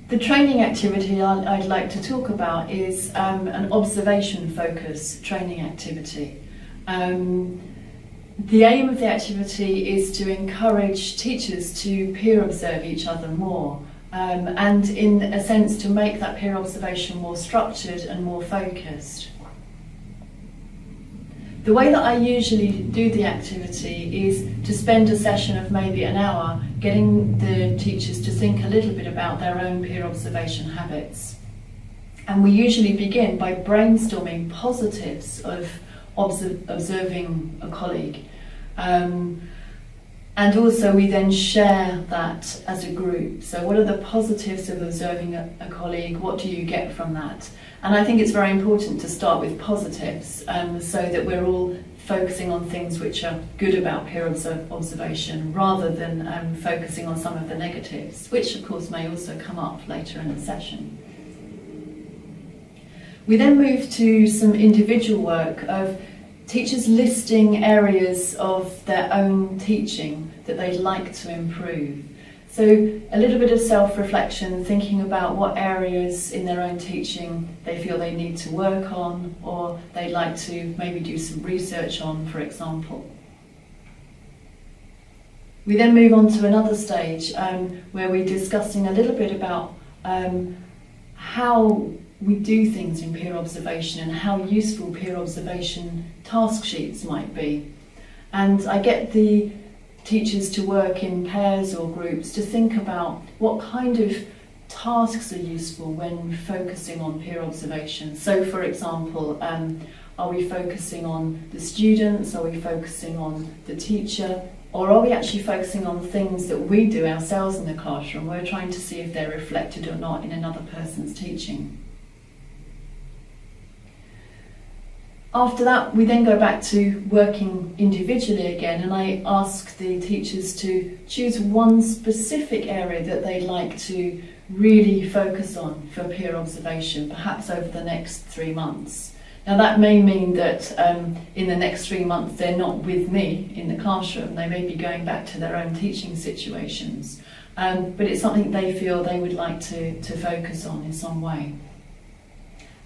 The training activity I'd like to talk about is an observation-focused training activity. The aim of the activity is to encourage teachers to peer observe each other more, and in a sense to make that peer observation more structured and more focused. The way that I usually do the activity is to spend a session of maybe an hour getting the teachers to think a little bit about their own peer observation habits. And we usually begin by brainstorming positives of observing a colleague. And also we then share that as a group. So what are the positives of observing a colleague? What do you get from that? And I think it's very important to start with positives, so that we're all focusing on things which are good about peer observation rather than focusing on some of the negatives, which of course may also come up later in the session. We then move to some individual work of teachers listing areas of their own teaching that they'd like to improve. So a little bit of self-reflection, thinking about what areas in their own teaching they feel they need to work on, or they'd like to maybe do some research on, for example. We then move on to another stage where we're discussing a little bit about how we do things in peer observation and how useful peer observation task sheets might be. And I get the teachers to work in pairs or groups to think about what kind of tasks are useful when focusing on peer observation. So for example, are we focusing on the students, are we focusing on the teacher, or are we actually focusing on things that we do ourselves in the classroom? We're trying to see if they're reflected or not in another person's teaching. After that, we then go back to working individually again, and I ask the teachers to choose one specific area that they'd like to really focus on for peer observation, perhaps over the next 3 months. Now that may mean that in the next 3 months they're not with me in the classroom, they may be going back to their own teaching situations, but it's something they feel they would like to focus on in some way.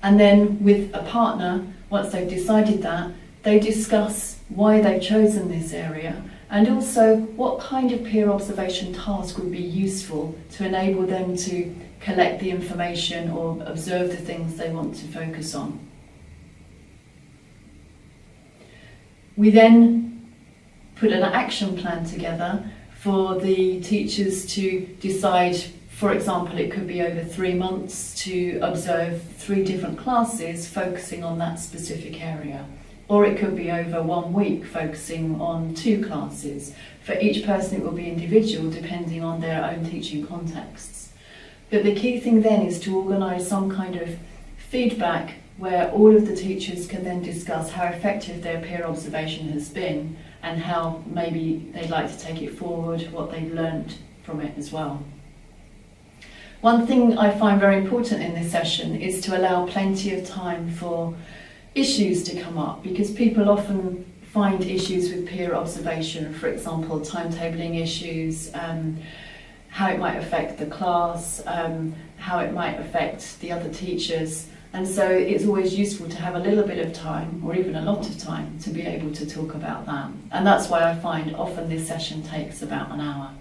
And then with a partner, once they've decided that, they discuss why they've chosen this area and also what kind of peer observation task would be useful to enable them to collect the information or observe the things they want to focus on. We then put an action plan together for the teachers to decide. For example, it could be over 3 months to observe 3 different classes focusing on that specific area. Or it could be over 1 week focusing on 2 classes. For each person it will be individual depending on their own teaching contexts. But the key thing then is to organise some kind of feedback where all of the teachers can then discuss how effective their peer observation has been and how maybe they'd like to take it forward, what they've learnt from it as well. One thing I find very important in this session is to allow plenty of time for issues to come up, because people often find issues with peer observation, for example, timetabling issues, how it might affect the class, how it might affect the other teachers. And so it's always useful to have a little bit of time, or even a lot of time, to be able to talk about that. And that's why I find often this session takes about an hour.